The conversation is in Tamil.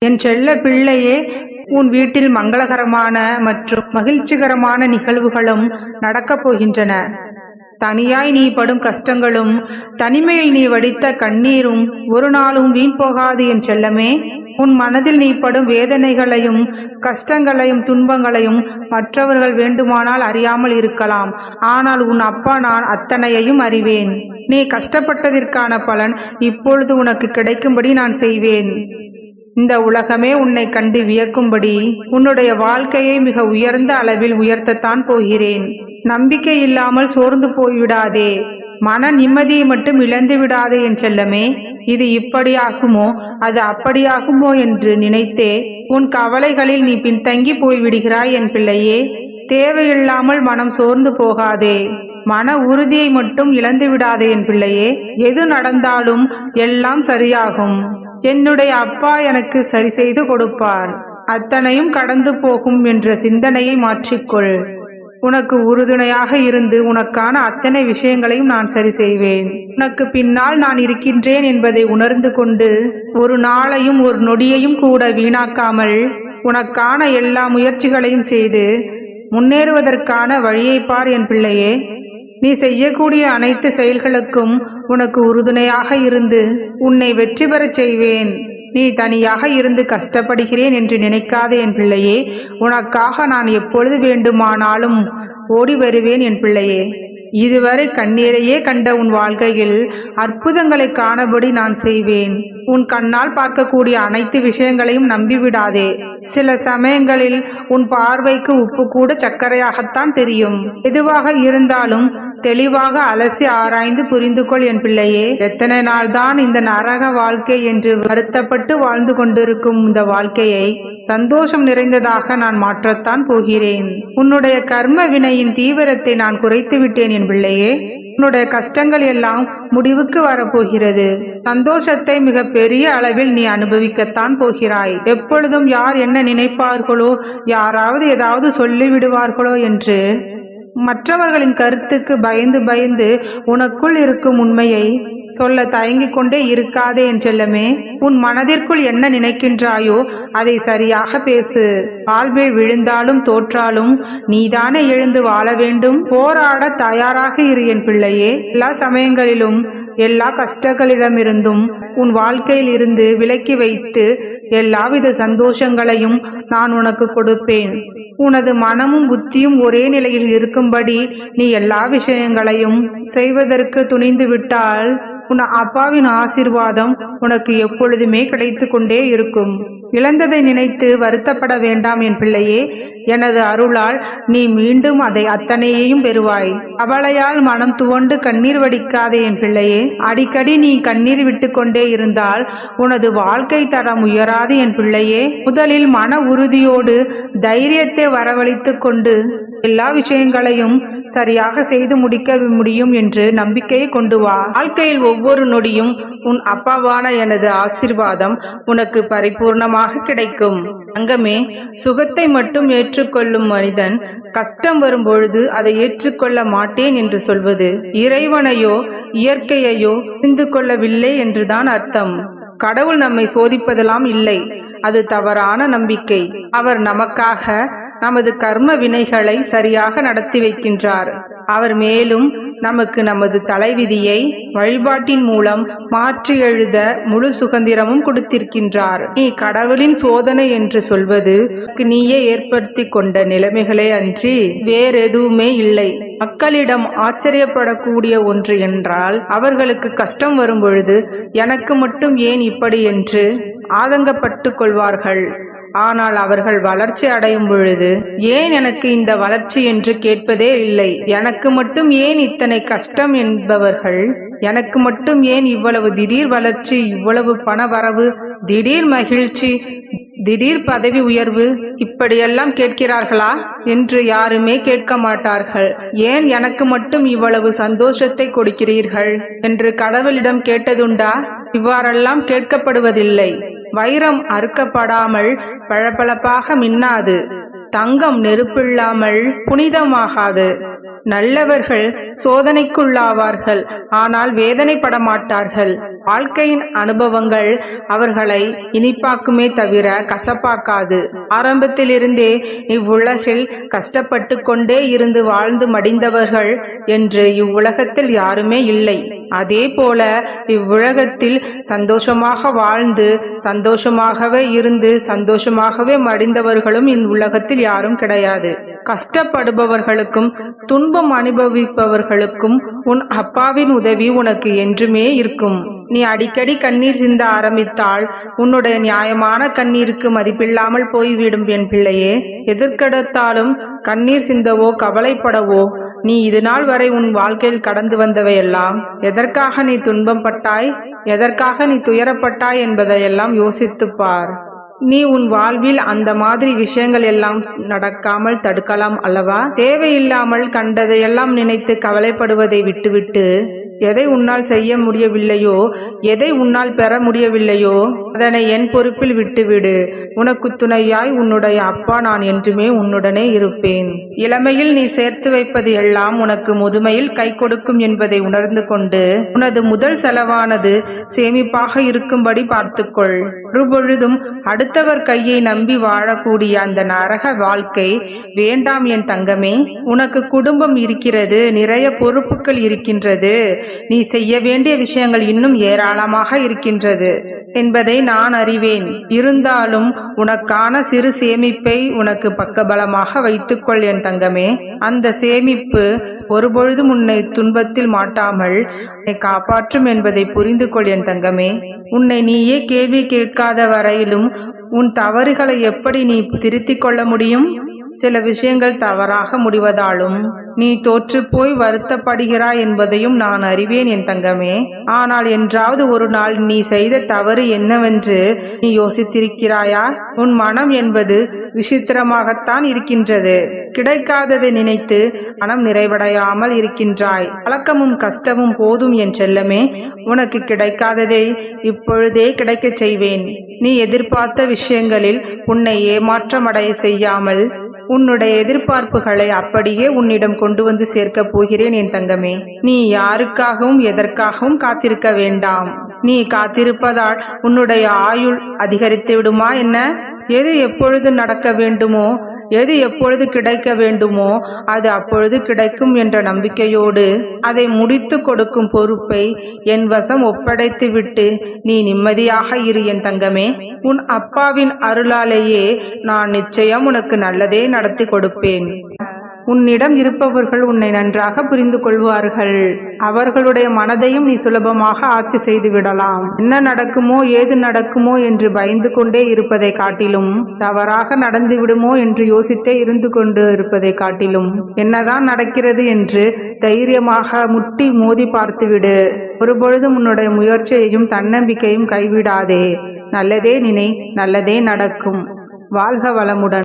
என் செல்ல பிள்ளையே, உன் வீட்டில் மங்களகரமான மற்றும் மகிழ்ச்சிகரமான நிகழ்வுகளும் நடக்கப் போகின்றன. தனியாய் நீ படும் கஷ்டங்களும் தனிமையில் நீ வடித்த கண்ணீரும் ஒரு நாளும் வீண் போகாது என் செல்லமே. உன் மனதில் நீ படும் வேதனைகளையும் கஷ்டங்களையும் துன்பங்களையும் மற்றவர்கள் வேண்டுமானால் அறியாமல் இருக்கலாம். ஆனால் உன் அப்பா நான் அத்தனையையும் அறிவேன். நீ கஷ்டப்பட்டதற்கான பலன் இப்பொழுது உனக்கு கிடைக்கும்படி நான் செய்வேன். இந்த உலகமே உன்னை கண்டு வியக்கும்படி உன்னுடைய வாழ்க்கையை மிக உயர்ந்த அளவில் உயர்த்தத்தான் போகிறேன். நம்பிக்கை இல்லாமல் சோர்ந்து போய்விடாதே. மன நிம்மதியை மட்டும் இழந்து விடாதே என் செல்லமே. இது இப்படியாகுமோ அது அப்படியாகுமோ என்று நினைத்தே உன் கவலைகளில் நீ பின்தங்கி போய்விடுகிறாய் என் பிள்ளையே. தேவையில்லாமல் மனம் சோர்ந்து போகாதே. மன உறுதியை மட்டும் இழந்து விடாதே என் பிள்ளையே. எது நடந்தாலும் எல்லாம் சரியாகும். என்னுடைய அப்பா எனக்கு சரி செய்து கொடுப்பார். அத்தனையும் கடந்து போகும் என்ற சிந்தனையை மாற்றிக்கொள். உனக்கு உறுதுணையாக இருந்து உனக்கான அத்தனை விஷயங்களையும் நான் சரி செய்வேன். உனக்கு பின்னால் நான் இருக்கின்றேன் என்பதை உணர்ந்து கொண்டு ஒரு நாளையும் ஒரு நொடியையும் கூட வீணாக்காமல் உனக்கான எல்லா முயற்சிகளையும் செய்து முன்னேறுவதற்கான வழியை பார் என் பிள்ளையே. நீ செய்யக்கூடிய அனைத்து செயல்களுக்கும் உனக்கு உறுதுணையாக இருந்து உன்னை வெற்றி பெறச் செய்வேன். நீ தனியாக இருந்து கஷ்டப்படுகிறேன் என்று நினைக்காதே என் பிள்ளையே. உனக்காக நான் எப்பொழுது வேண்டுமானாலும் ஓடி வருவேன் என் பிள்ளையே. இதுவரை கண்ணீரையே கண்ட உன் வாழ்க்கையில் அற்புதங்களை காணபடி நான் செய்வேன். உன் கண்ணால் பார்க்கக்கூடிய அனைத்து விஷயங்களையும் நம்பிவிடாதே. சில சமயங்களில் உன் பார்வைக்கு உப்பு கூட சர்க்கரையாகத்தான் தெரியும். எதுவாக இருந்தாலும் தெளிவாக அலசி ஆராய்ந்து புரிந்து கொள் என் பிள்ளையே. எத்தனை நாள் தான் இந்த நரக வாழ்க்கை என்று வருத்தப்பட்டு வாழ்ந்து கொண்டிருக்கும் இந்த வாழ்க்கையை சந்தோஷம் நிறைந்ததாக நான் மாற்றத்தான் போகிறேன். உன்னுடைய கர்ம வினையின் தீவிரத்தை நான் குறைத்து விட்டேன் என் பிள்ளையே. உன்னுடைய கஷ்டங்கள் எல்லாம் முடிவுக்கு வரப்போகிறது. சந்தோஷத்தை மிக பெரிய அளவில் நீ அனுபவிக்கத்தான் போகிறாய். எப்பொழுதும் யார் என்ன நினைப்பார்களோ, யாராவது ஏதாவது சொல்லிவிடுவார்களோ என்று மற்றவர்களின் கருத்துக்கு பயந்து பயந்து உனக்குள் இருக்கும் உண்மையை சொல்ல தயங்கிக் கொண்டே இருக்காதே என் செல்லமே. உன் மனதிற்குள் என்ன நினைக்கின்றாயோ அதை சரியாக பேசு. வாழ்வில் விழுந்தாலும் தோற்றாலும் நீதானே எழுந்து வாழ வேண்டும். போராட தயாராக இரு என் பிள்ளையே. எல்லா சமயங்களிலும் எல்லா கஷ்டங்களிடமிருந்தும் உன் வாழ்க்கையில் இருந்து விலக்கி வைத்து எல்லாவித சந்தோஷங்களையும் நான் உனக்கு கொடுப்பேன். உனது மனமும் புத்தியும் ஒரே நிலையில் இருக்கும்படி நீ எல்லா விஷயங்களையும் செய்வதற்கு துணிந்து விட்டால் உன் அப்பாவின் ஆசீர்வாதம் உனக்கு எப்பொழுதுமே கிடைத்து கொண்டே இருக்கும். இழந்ததை நினைத்து வருத்தப்பட வேண்டாம் என் பிள்ளையே. எனது அருளால் நீ மீண்டும் அதை அத்தனையையும் பெறுவாய். அவளையால் மனம் துவண்டு கண்ணீர் வடிக்காதே என் பிள்ளையே. அடிக்கடி நீ கண்ணீர் விட்டு கொண்டே இருந்தால் உனது வாழ்க்கை தரம் உயராது என் பிள்ளையே. முதலில் மன உறுதியோடு தைரியத்தை வரவழைத்து கொண்டு எல்லா விஷயங்களையும் சரியாக செய்து முடிக்க முடியும் என்று நம்பிக்கையை கொண்டு வா. வாழ்க்கையில் ஒவ்வொரு நொடியும் உன் அப்பாவான எனது ஆசீர்வாதம் உனக்கு பரிபூர்ணமாக கிடைக்கும். தங்கமே, சுகத்தை மட்டும் ஏற்றுக்கொள்ளும் மனிதன் கஷ்டம் வரும்பொழுது அதை ஏற்றுக்கொள்ள மாட்டேன் என்று சொல்வது இறைவனையோ இயற்கையையோ புரிந்து கொள்ளவில்லை என்றுதான் அர்த்தம். கடவுள் நம்மை சோதிப்பதெல்லாம் இல்லை, அது தவறான நம்பிக்கை. அவர் நமக்காக நமது கர்ம வினைகளை சரியாக நடத்தி வைக்கின்றார். அவர் மேலும் நமக்கு நமது தலைவிதியை வழிபாட்டின் மூலம் மாற்றி எழுத முழு சுதந்திரமும் கொடுத்திருக்கின்றார். நீ கடவுளின் சோதனை என்று சொல்வது நீயே ஏற்படுத்தி கொண்ட நிலைமைகளே அன்றி வேறெதுவுமே இல்லை. மக்களிடம் ஆச்சரியப்படக்கூடிய ஒன்று என்றால் அவர்களுக்கு கஷ்டம் வரும் பொழுது எனக்கு மட்டும் ஏன் இப்படி என்று ஆதங்கப்பட்டு கொள்வார்கள். ஆனால் அவர்கள் வளர்ச்சி அடையும் பொழுது ஏன் எனக்கு இந்த வளர்ச்சி என்று கேட்பதே இல்லை. எனக்கு மட்டும் ஏன் இத்தனை கஷ்டம் என்பவர்கள் எனக்கு மட்டும் ஏன் இவ்வளவு திடீர் வளர்ச்சி, இவ்வளவு பண வரவு, திடீர் மகிழ்ச்சி, திடீர் பதவி உயர்வு இப்படியெல்லாம் கேட்கிறார்களா என்று யாருமே கேட்க மாட்டார்கள். ஏன் எனக்கு மட்டும் இவ்வளவு சந்தோஷத்தை கொடுக்கிறீர்கள் என்று கடவுளிடம் கேட்டதுண்டா? இவ்வாறெல்லாம் கேட்கப்படுவதில்லை. வைரம் அறுக்கப்படாமல் பளபளப்பாக மின்னாது. தங்கம் நெருப்பில்லாமல் புனிதமாகாது. நல்லவர்கள் சோதனைக்குள்ளாவார்கள், ஆனால் வேதனைப்பட மாட்டார்கள். வாழ்க்கையின் அனுபவங்கள் அவர்களை இனிப்பாக்குமே தவிர கசப்பாக்காது. ஆரம்பத்திலிருந்தே இவ்வுலகில் கஷ்டப்பட்டு கொண்டே இருந்து வாழ்ந்து மடிந்தவர்கள் என்று இவ்வுலகத்தில் யாருமே இல்லை. அதே போல இவ்வுலகத்தில் சந்தோஷமாக வாழ்ந்து சந்தோஷமாகவே இருந்து சந்தோஷமாகவே மடிந்தவர்களும் இவ்வுலகத்தில் யாரும் கிடையாது. கஷ்டப்படுபவர்களுக்கும் துன்பம் அனுபவிப்பவர்களுக்கும் உன் அப்பாவின் உதவி உனக்கு என்றுமே இருக்கும். நீ அடிக்கடி கண்ணீர் சிந்த ஆரம்பித்தால் உன்னுடைய நியாயமான கண்ணீருக்கு மதிப்பில்லாமல் போய்விடும் என் பிள்ளையே. எதற்கெடுத்தாலும் கண்ணீர் சிந்தவோ கவலைப்படவோ நீ இதுநாள் வரை உன் வாழ்க்கையில் கடந்து வந்தவையெல்லாம் எதற்காக நீ துன்பம் பட்டாய், எதற்காக நீ துயரப்பட்டாய் என்பதையெல்லாம் யோசித்துப் பார். நீ உன் வாழ்வில் அந்த மாதிரி விஷயங்கள் எல்லாம் நடக்காமல் தடுக்கலாம் அல்லவா? தேவையில்லாமல் கண்டதையெல்லாம் நினைத்து கவலைப்படுவதை விட்டுவிட்டு எதை உன்னால் செய்ய முடியவில்லையோ, எதை உன்னால் பெற முடியவில்லையோ அதனை என் பொறுப்பில் விட்டுவிடு. உனக்கு துணையாய் உன்னுடைய அப்பா நான் என்றுமே உன்னுடனே இருப்பேன். இளமையில் நீ சேர்த்து வைப்பது எல்லாம் உனக்கு முதுமையில் கை கொடுக்கும் என்பதை உணர்ந்து கொண்டு உனது முதல் செலவானது சேமிப்பாக இருக்கும்படி பார்த்துக்கொள். ஒருபொழுதும் அடுத்தவர் கையை நம்பி வாழக்கூடிய அந்த நரக வாழ்க்கை வேண்டாம் என் தங்கமே. உனக்கு குடும்பம் இருக்கிறது, நிறைய பொறுப்புகள் இருக்கின்றது, நீ செய்ய வேண்டிய விஷயங்கள் இன்னும் ஏராளமாக இருக்கின்றது என்பதை நான் அறிவேன். இருந்தாலும் உனக்கான சிறு சேமிப்பை உனக்கு பக்கபலமாக வைத்துக்கொள் என் தங்கமே. அந்த சேமிப்பு ஒருபொழுதும் உன்னை துன்பத்தில் மாட்டாமல் உன்னை காப்பாற்றும் என்பதை புரிந்து கொள் என் தங்கமே. உன்னை நீயே கேள்வி கேட்காத வரையிலும் உன் தவறுகளை எப்படி நீ திருத்திக் கொள்ள முடியும்? சில விஷயங்கள் தவறாக முடிவதாலும் நீ தோற்றுப்போய் வருத்தப்படுகிறாய் என்பதையும் நான் அறிவேன் என் தங்கமே. ஆனால் என்றாவது ஒரு நாள் நீ செய்த தவறு என்னவென்று நீ யோசித்திருக்கிறாயா? உன் மனம் என்பது விசித்திரமாகத்தான் இருக்கின்றது. கிடைக்காததை நினைத்து மனம் நிறைவடையாமல் இருக்கின்றாய். பழக்கமும் கஷ்டமும் போதும் என் செல்லமே. உனக்கு கிடைக்காததை இப்பொழுதே கிடைக்கச் செய்வேன். நீ எதிர்பார்த்த விஷயங்களில் உன்னை ஏமாற்றமடைய செய்யாமல் உன்னுடைய எதிர்பார்ப்புகளை அப்படியே உன்னிடம் கொண்டு வந்து சேர்க்கப் போகிறேன் என் தங்கமே. நீ யாருக்காகவும் எதற்காகவும் காத்திருக்க வேண்டாம். நீ காத்திருப்பதால் உன்னுடைய ஆயுள் அதிகரித்து விடுமா என்ன? எது எப்பொழுது நடக்க வேண்டுமோ, எது எப்பொழுது கிடைக்க வேண்டுமோ அது அப்பொழுது கிடைக்கும் என்ற நம்பிக்கையோடு அதை முடித்து கொடுக்கும் பொறுப்பை என் வசம் ஒப்படைத்து விட்டு நீ நிம்மதியாக இரு என் தங்கமே. உன் அப்பாவின் அருளாலேயே நான் நிச்சயம் உனக்கு நல்லதே நடத்தி கொடுப்பேன். உன்னிடம் இருப்பவர்கள் உன்னை நன்றாக புரிந்து கொள்வார்கள். அவர்களுடைய மனதையும் நீ சுலபமாக ஆட்சி செய்து விடலாம். என்ன நடக்குமோ ஏது நடக்குமோ என்று பயந்து கொண்டே இருப்பதை காட்டிலும், தவறாக நடந்து விடுமோ என்று யோசித்தே இருந்து கொண்டு இருப்பதை காட்டிலும், என்னதான் நடக்கிறது என்று தைரியமாக முட்டி மோதி பார்த்துவிடு. ஒருபொழுதும் உன்னுடைய முயற்சியையும் தன்னம்பிக்கையும் கைவிடாதே. நல்லதே நினை, நல்லதே நடக்கும். வாழ்க வளமுடன்.